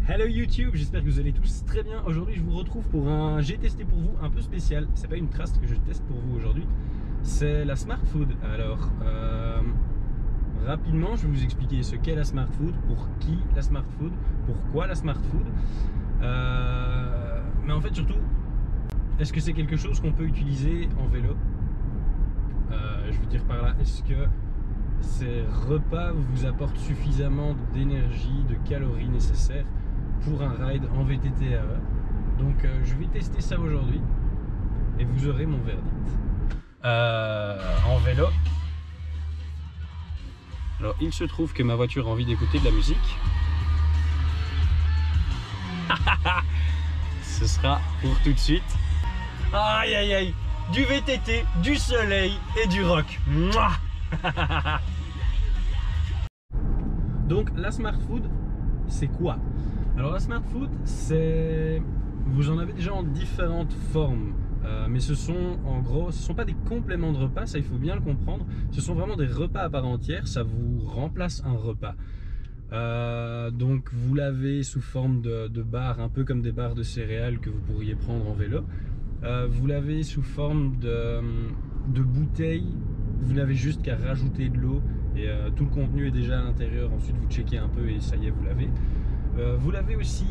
Hello YouTube, j'espère que vous allez tous très bien. Aujourd'hui je vous retrouve pour un j'ai testé pour vous un peu spécial. C'est pas une Trust que je teste pour vous aujourd'hui, c'est la Smart Food. Alors rapidement je vais vous expliquer ce qu'est la Smart Food, pour qui la Smart Food, pourquoi la Smart Food, mais en fait surtout, est-ce que c'est quelque chose qu'on peut utiliser en vélo? Je veux dire par là, est-ce que ces repas vous apportent suffisamment d'énergie, de calories nécessaires pour un ride en VTT RE? Donc je vais tester ça aujourd'hui et vous aurez mon verdict. En vélo, alors il se trouve que ma voiture a envie d'écouter de la musique. Ce sera pour tout de suite. Aïe aïe aïe, du VTT, du soleil et du rock. Mouah. Donc la Smart Food, c'est quoi? Alors la Smart Food, c'est, vous en avez déjà en différentes formes, mais ce sont en gros, ce ne sont pas des compléments de repas, ça il faut bien le comprendre. Ce sont vraiment des repas à part entière, ça vous remplace un repas. Donc vous l'avez sous forme de barres, un peu comme des barres de céréales que vous pourriez prendre en vélo. Vous l'avez sous forme de bouteilles. Vous n'avez juste qu'à rajouter de l'eau et tout le contenu est déjà à l'intérieur. Ensuite vous checkez un peu et ça y est, vous l'avez. Vous l'avez aussi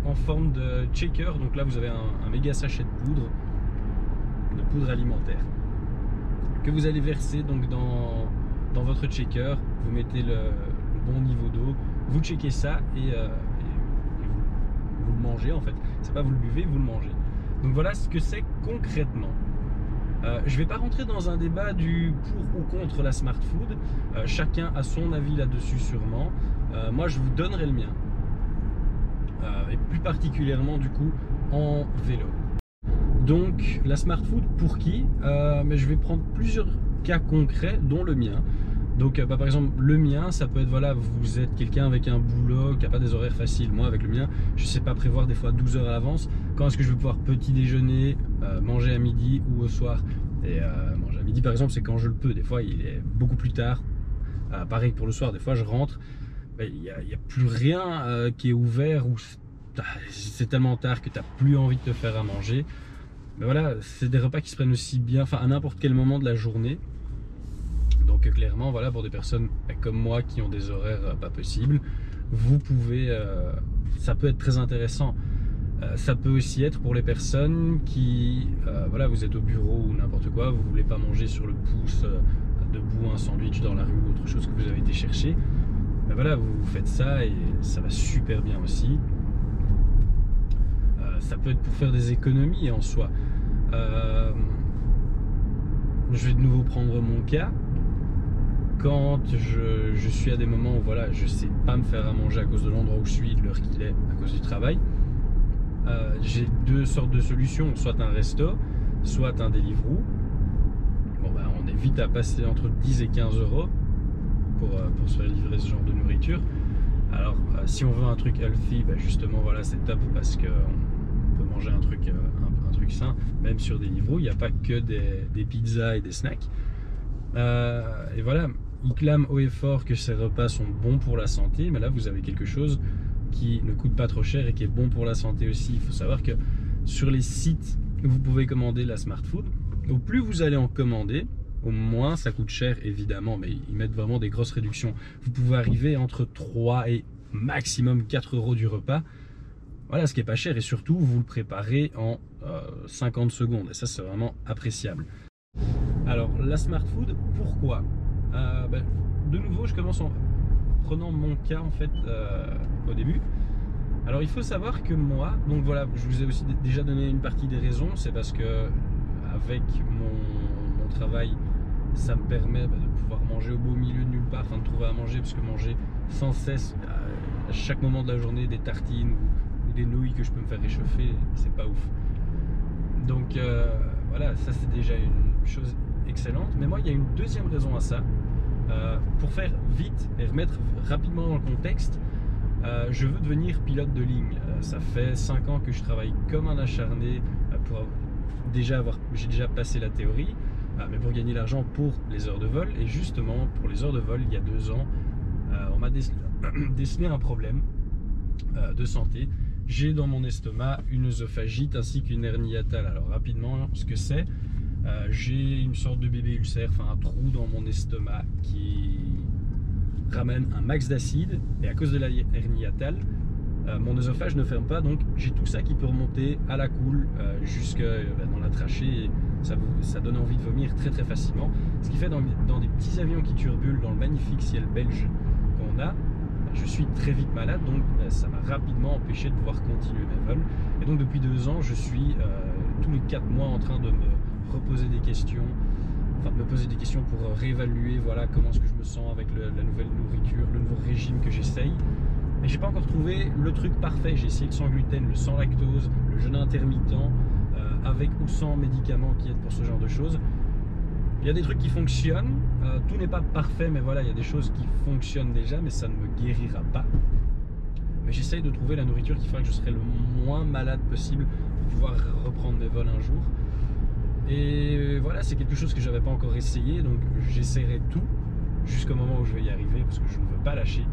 en forme de shaker. Donc là vous avez un méga sachet de poudre alimentaire que vous allez verser donc dans votre shaker. Vous mettez le bon niveau d'eau, vous checkez ça et vous le mangez en fait. C'est pas vous le buvez, vous le mangez. Donc voilà ce que c'est concrètement. Je ne vais pas rentrer dans un débat du pour ou contre la Smart Food. Chacun a son avis là-dessus sûrement. Moi je vous donnerai le mien. Et plus particulièrement du coup en vélo. Donc la Smart Food pour qui? Mais je vais prendre plusieurs cas concrets dont le mien. Donc par exemple le mien, ça peut être, voilà, vous êtes quelqu'un avec un boulot qui n'a pas des horaires faciles. Moi avec le mien, je ne sais pas prévoir des fois 12 heures à l'avance. Quand est-ce que je vais pouvoir petit déjeuner, manger à midi ou au soir? Et manger à midi par exemple, c'est quand je le peux. Des fois il est beaucoup plus tard. Pareil pour le soir, des fois je rentre, il n'y a plus rien qui est ouvert, ou c'est tellement tard que tu n'as plus envie de te faire à manger. Mais voilà, c'est des repas qui se prennent aussi bien, enfin à n'importe quel moment de la journée. Donc clairement, voilà, pour des personnes comme moi qui ont des horaires pas possibles, vous pouvez, ça peut être très intéressant. Ça peut aussi être pour les personnes qui, voilà, vous êtes au bureau ou n'importe quoi, vous voulez pas manger sur le pouce, debout, un sandwich dans la rue ou autre chose que vous avez été chercher. Ben voilà, vous faites ça et ça va super bien aussi. Ça peut être pour faire des économies en soi. Je vais de nouveau prendre mon cas. Quand je suis à des moments où voilà, je ne sais pas me faire à manger à cause de l'endroit où je suis, de l'heure qu'il est, à cause du travail, j'ai deux sortes de solutions, soit un resto, soit un Deliveroo. Bon, bah, on est vite à passer entre 10 et 15 euros pour se faire livrer ce genre de nourriture. Alors si on veut un truc healthy, bah, justement voilà, c'est top parce qu'on peut manger un truc sain, même sur Deliveroo. Il n'y a pas que des pizzas et des snacks. Et voilà, ils clament haut et fort que ces repas sont bons pour la santé, mais là vous avez quelque chose qui ne coûte pas trop cher et qui est bon pour la santé aussi. Il faut savoir que sur les sites où vous pouvez commander la Smart Food, au plus vous allez en commander, au moins ça coûte cher évidemment, mais ils mettent vraiment des grosses réductions. Vous pouvez arriver entre 3 et maximum 4 euros du repas. Voilà, ce qui est pas cher, et surtout vous le préparez en 50 secondes et ça c'est vraiment appréciable. Alors la Smart Food, pourquoi? De nouveau je commence en prenant mon cas en fait au début. Alors il faut savoir que moi, donc voilà, je vous ai aussi déjà donné une partie des raisons. C'est parce que avec mon travail, ça me permet de pouvoir manger au beau milieu de nulle part, enfin de trouver à manger, parce que manger sans cesse à chaque moment de la journée des tartines ou des nouilles que je peux me faire réchauffer, c'est pas ouf. Donc voilà, ça c'est déjà une chose excellente. Mais moi il y a une deuxième raison à ça. Pour faire vite et remettre rapidement dans le contexte, je veux devenir pilote de ligne. Ça fait 5 ans que je travaille comme un acharné pour j'ai déjà passé la théorie, mais pour gagner l'argent pour les heures de vol. Et justement pour les heures de vol, il y a 2 ans, on m'a décelé un problème de santé. J'ai dans mon estomac une œsophagite ainsi qu'une hernie hiatale. Alors rapidement, ce que c'est, j'ai une sorte de bébé ulcère, enfin un trou dans mon estomac qui ramène un max d'acide, et à cause de la hernie hiatale, mon œsophage ne ferme pas, donc j'ai tout ça qui peut remonter à la coule jusque dans la trachée, et ça donne envie de vomir très très facilement. Ce qui fait dans des petits avions qui turbulent dans le magnifique ciel belge qu'on a, je suis très vite malade, donc ça m'a rapidement empêché de pouvoir continuer mes vols. Et donc depuis 2 ans, je suis tous les 4 mois en train de me reposer des questions, enfin de me poser des questions pour réévaluer voilà, comment est-ce que je me sens avec la nouvelle nourriture, le nouveau régime que j'essaye. Mais j'ai pas encore trouvé le truc parfait. J'ai essayé le sans gluten, le sans lactose, le jeûne intermittent, avec ou sans médicaments qui aident pour ce genre de choses. Il y a des trucs qui fonctionnent, tout n'est pas parfait, mais voilà, il y a des choses qui fonctionnent déjà, mais ça ne me guérira pas. Mais j'essaye de trouver la nourriture qui fera que je serai le moins malade possible pour pouvoir reprendre mes vols un jour. Et voilà, c'est quelque chose que j'avais pas encore essayé, donc j'essaierai tout jusqu'au moment où je vais y arriver, parce que je ne veux pas lâcher.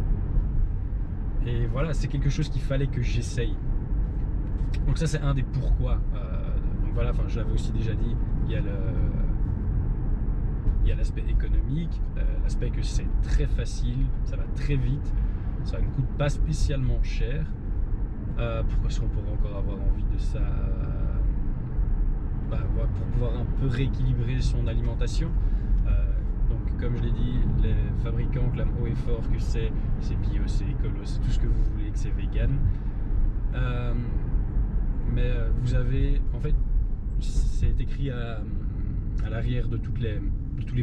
Et voilà, c'est quelque chose qu'il fallait que j'essaye. Donc ça, c'est un des pourquoi. Donc voilà, enfin, je l'avais aussi déjà dit, il y a l'aspect économique, l'aspect que c'est très facile, ça va très vite, ça ne coûte pas spécialement cher. Pourquoi est-ce qu'on pourrait encore avoir envie de ça? Voilà, pour pouvoir un peu rééquilibrer son alimentation. Donc comme je l'ai dit, les fabricants clament haut et fort que c'est bio, c'est écolo, c'est tout ce que vous voulez, que c'est vegan. Mais vous avez, en fait, c'est écrit à l'arrière de tous les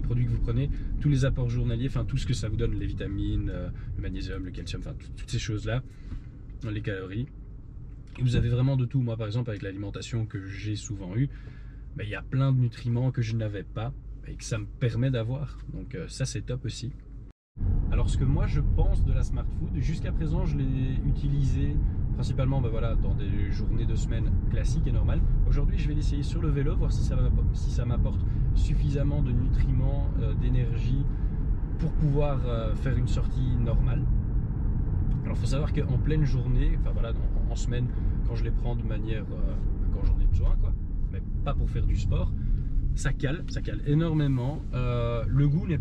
produits que vous prenez, tous les apports journaliers, enfin tout ce que ça vous donne, les vitamines, le magnésium, le calcium, enfin toutes ces choses-là, les calories. Et vous avez vraiment de tout. Moi par exemple, avec l'alimentation que j'ai souvent eue, il y a plein de nutriments que je n'avais pas et que ça me permet d'avoir. Donc ça c'est top aussi. Alors ce que moi je pense de la Smart Food, jusqu'à présent je l'ai utilisé principalement voilà, dans des journées de semaine classiques et normales. Aujourd'hui je vais l'essayer sur le vélo, voir si ça m'apporte suffisamment de nutriments, d'énergie pour pouvoir faire une sortie normale. Alors il faut savoir qu'en pleine journée, enfin voilà, en semaine, quand je les prends de manière, quand j'en ai besoin quoi, mais pas pour faire du sport, ça cale énormément. Le goût n'est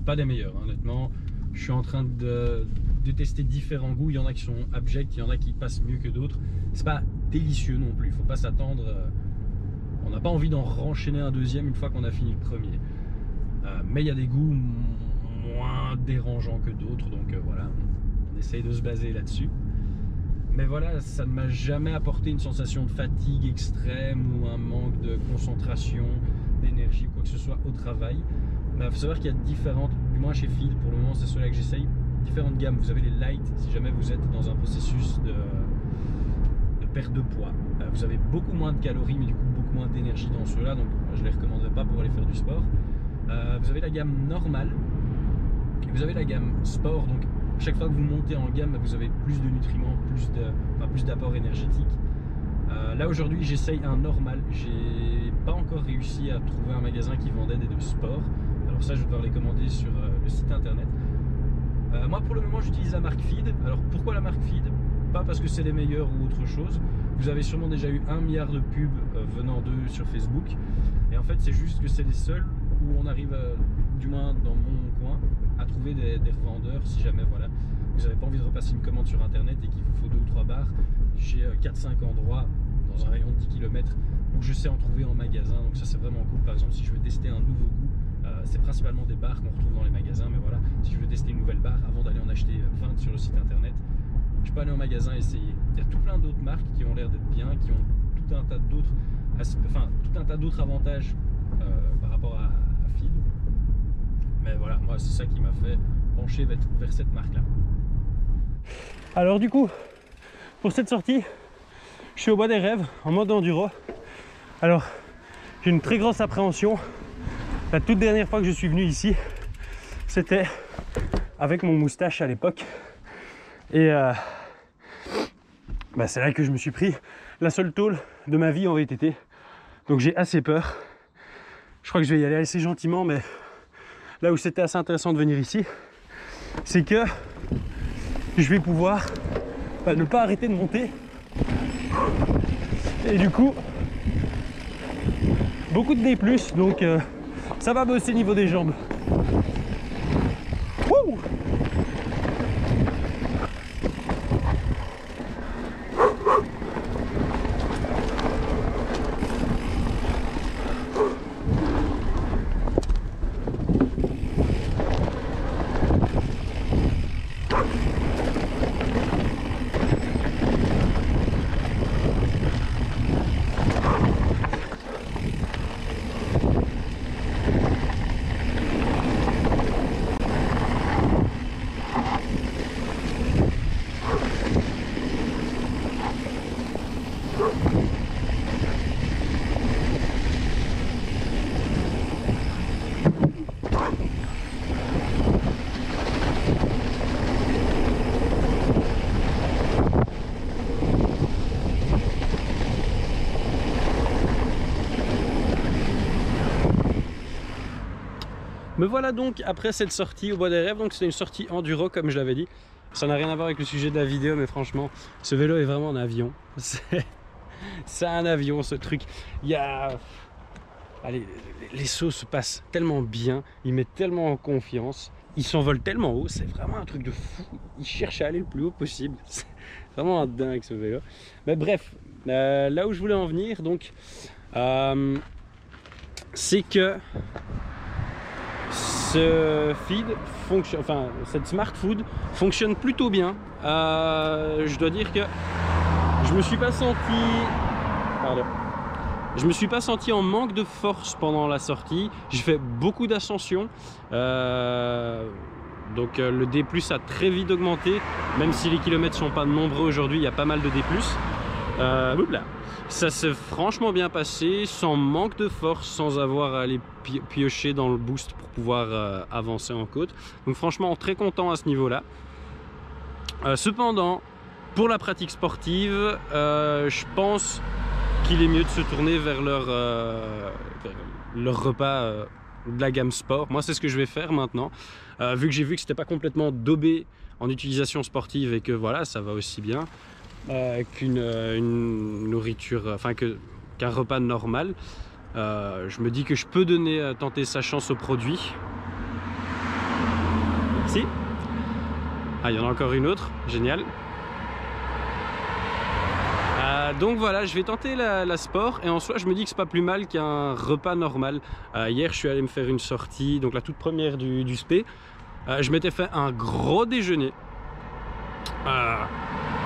pas des meilleurs, hein, honnêtement. Je suis en train de tester différents goûts. Il y en a qui sont abjects, il y en a qui passent mieux que d'autres. C'est pas délicieux non plus. Il faut pas s'attendre. On n'a pas envie d'en renchaîner un deuxième une fois qu'on a fini le premier. Mais il y a des goûts moins dérangeants que d'autres. Donc voilà, on essaye de se baser là-dessus. Mais voilà, ça ne m'a jamais apporté une sensation de fatigue extrême ou un manque de concentration, d'énergie ou quoi que ce soit au travail. Il faut savoir qu'il y a différentes, du moins chez Feed, pour le moment c'est cela que j'essaye, différentes gammes. Vous avez les light si jamais vous êtes dans un processus de perte de poids. Vous avez beaucoup moins de calories mais du coup beaucoup moins d'énergie dans ceux-là, donc je ne les recommanderais pas pour aller faire du sport. Vous avez la gamme normale et vous avez la gamme sport, donc chaque fois que vous montez en gamme vous avez plus de nutriments, plus d'apports énergétiques. Là aujourd'hui j'essaye un normal, j'ai pas encore réussi à trouver un magasin qui vendait des de sport. Alors ça je vais devoir les commander sur le site internet. Moi pour le moment j'utilise la marque Feed. Alors pourquoi la marque Feed? Pas parce que c'est les meilleurs ou autre chose. Vous avez sûrement déjà eu 1 milliard de pubs venant d'eux sur Facebook. Et en fait c'est juste que c'est les seuls où on arrive, du moins dans mon coin, à trouver des revendeurs si jamais voilà, vous n'avez pas envie de repasser une commande sur internet et qu'il vous faut 2 ou 3 barres. J'ai 4-5 endroits dans un rayon de 10 km où je sais en trouver en magasin, donc ça c'est vraiment cool. Par exemple si je veux tester un nouveau goût, c'est principalement des barres qu'on retrouve dans les magasins, mais voilà, si je veux tester une nouvelle barre avant d'aller en acheter 20 sur le site internet, je peux aller en magasin et essayer. Il y a tout plein d'autres marques qui ont l'air d'être bien, qui ont tout un tas d'autres avantages par rapport à Feed. Mais voilà, moi c'est ça qui m'a fait pencher vers cette marque là. Alors du coup, pour cette sortie, je suis au Bois des Rêves en mode enduro. Alors j'ai une très grosse appréhension. La toute dernière fois que je suis venu ici, c'était avec mon moustache à l'époque. Et c'est là que je me suis pris la seule tôle de ma vie en VTT. Donc j'ai assez peur. Je crois que je vais y aller assez gentiment, mais là où c'était assez intéressant de venir ici, c'est que je vais pouvoir ne pas arrêter de monter. Et du coup, beaucoup de D+, donc ça va bosser au niveau des jambes. Wouh! Me voilà donc après cette sortie au Bois des Rêves. Donc c'était une sortie enduro comme je l'avais dit. Ça n'a rien à voir avec le sujet de la vidéo, mais franchement ce vélo est vraiment un avion. C'est un avion ce truc. Il y a... Allez, les sauts se passent tellement bien, il met tellement en confiance, il s'envole tellement haut, c'est vraiment un truc de fou. Il cherche à aller le plus haut possible. C'est vraiment un dingue ce vélo. Mais bref, là où je voulais en venir donc, c'est que ce feed fonctionne, enfin cette Smart Food fonctionne plutôt bien. Je dois dire que je me suis pas senti, je me suis pas senti en manque de force pendant la sortie. J'ai fait beaucoup d'ascensions, donc le D+ a très vite augmenté, même si les kilomètres sont pas nombreux aujourd'hui, il y a pas mal de D+. Ça s'est franchement bien passé, sans manque de force, sans avoir à aller piocher dans le boost pour pouvoir avancer en côte. Donc franchement très content à ce niveau-là. Cependant, pour la pratique sportive, je pense qu'il est mieux de se tourner vers leur repas de la gamme sport. Moi c'est ce que je vais faire maintenant, vu que j'ai vu que c'était pas complètement daubé en utilisation sportive et que voilà, ça va aussi bien qu'une nourriture, enfin qu'un repas normal. Je me dis que je peux tenter sa chance au produit. Merci. Ah, il y en a encore une autre, génial. Donc voilà, je vais tenter la sport et en soi je me dis que c'est pas plus mal qu'un repas normal. Hier je suis allé me faire une sortie, donc la toute première du SP. Je m'étais fait un gros déjeuner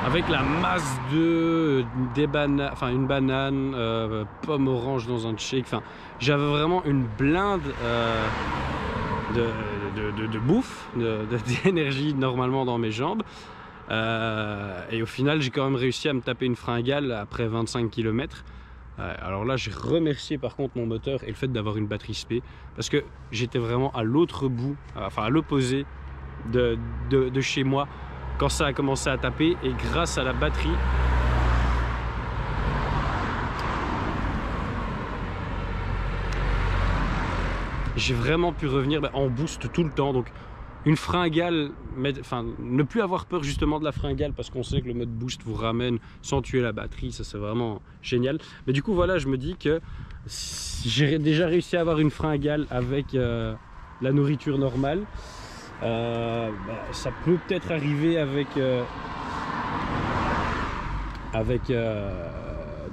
avec la masse des bananes, enfin une banane, pomme orange dans un shake. Enfin, j'avais vraiment une blinde de bouffe, d'énergie normalement dans mes jambes. Et au final j'ai quand même réussi à me taper une fringale après 25 km. Alors là j'ai remercié par contre mon moteur et le fait d'avoir une batterie SP, parce que j'étais vraiment à l'autre bout, enfin à l'opposé de chez moi quand ça a commencé à taper, et grâce à la batterie j'ai vraiment pu revenir en boost tout le temps. Donc une fringale, enfin ne plus avoir peur justement de la fringale, parce qu'on sait que le mode boost vous ramène sans tuer la batterie, ça c'est vraiment génial. Mais du coup voilà, je me dis que j'ai déjà réussi à avoir une fringale avec la nourriture normale. Ça peut peut-être arriver avec de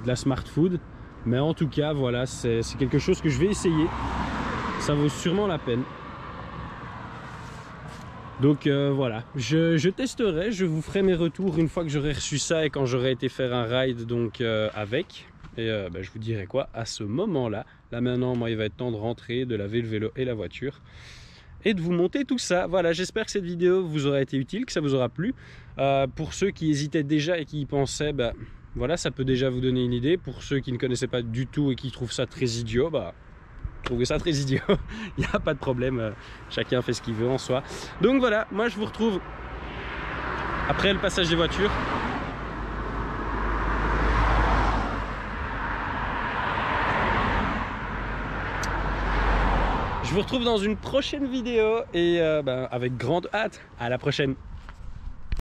la Smart Food, mais en tout cas voilà, c'est quelque chose que je vais essayer, ça vaut sûrement la peine. Donc voilà, je testerai, je vous ferai mes retours une fois que j'aurai reçu ça et quand j'aurai été faire un ride donc avec. Et je vous dirai quoi à ce moment-là. Là maintenant, moi il va être temps de rentrer, de laver le vélo et la voiture et de vous monter tout ça. Voilà, j'espère que cette vidéo vous aura été utile, que ça vous aura plu. Pour ceux qui hésitaient déjà et qui y pensaient, voilà, ça peut déjà vous donner une idée. Pour ceux qui ne connaissaient pas du tout et qui trouvent ça très idiot, trouvez ça très idiot, il n'y a pas de problème, chacun fait ce qu'il veut en soi. Donc voilà, moi je vous retrouve après le passage des voitures. Je vous retrouve dans une prochaine vidéo et avec grande hâte. À la prochaine.